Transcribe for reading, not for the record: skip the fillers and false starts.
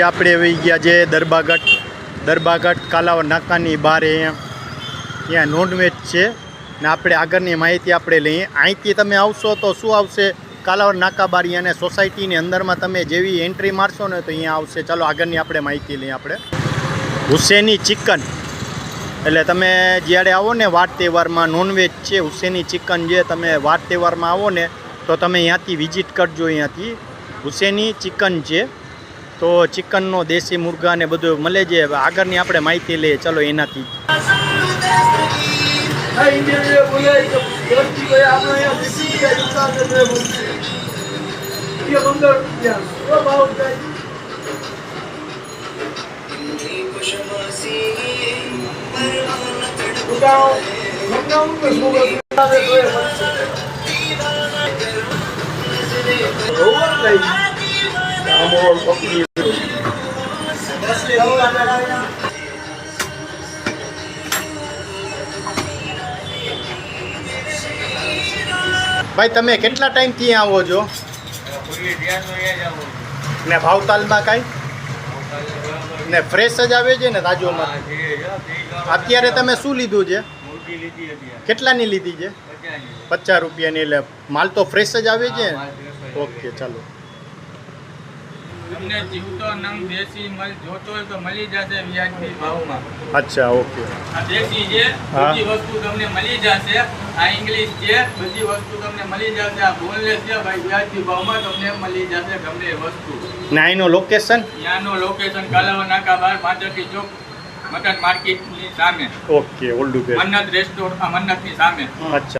આપણે આવી ગયા છે દરબાગઢ કાલાવડ નાકાની બહાર ત્યાં નોનવેજ છે ને આપણે આગળની માહિતી આપણે લઈએ. અહીંથી તમે આવશો તો શું આવશે, કાલાવડ નાકા બારી અને સોસાયટીની અંદરમાં તમે જેવી એન્ટ્રી મારશો ને તો અહીંયા આવશે. ચાલો આગળની આપણે માહિતી લઈએ. આપણે હુસેની ચિકન એટલે તમે જ્યારે આવો ને વાર તહેવારમાં નોનવેજ છે, હુસેની ચિકન જે તમે વાર તહેવારમાં આવો ને તો તમે અહીંયાથી વિઝિટ કરજો. અહીંયાથી હુસેની ચિકન છે તો ચિકનનો દેશી મુર્ગા ને બધું મળે છે. આગળની આપણે માહિતી લઈએ. ચલો એનાથી ભાઈ તમે કેટલા ટાઈમથી આવો છો ને ભાવતાલમાં કાંઈ ને ફ્રેશ જ આવે છે ને તાજોમાં? અત્યારે તમે શું લીધું છે? કેટલાની લીધી છે? 50 રૂપિયાની. એટલે માલ તો ફ્રેશ જ આવે છે. ઓકે ચાલો. તમને જીવતો નંગ દેશી મલ જોતો હોય તો મળી જશે વ્યાજબી ભાવમાં. અચ્છા ઓકે. આ દેશી છે, બધી વસ્તુ તમને મળી જશે. આ ઇંગ્લિશ છે, બધી વસ્તુ તમને મળી જશે. આ બોનલેસ છે ભાઈ, વ્યાજબી ભાવમાં તમને મળી જશે ગમે એ વસ્તુ. ને અહીંનો લોકેશન? ત્યાંનું લોકેશન કાલાવડ નાકા બહાર પાંચરકી ચોક મટન માર્કેટની સામે. ઓકે ઓલ્ડ મન્નત રેસ્ટોરન્ટ, મન્નતની સામે. અચ્છા.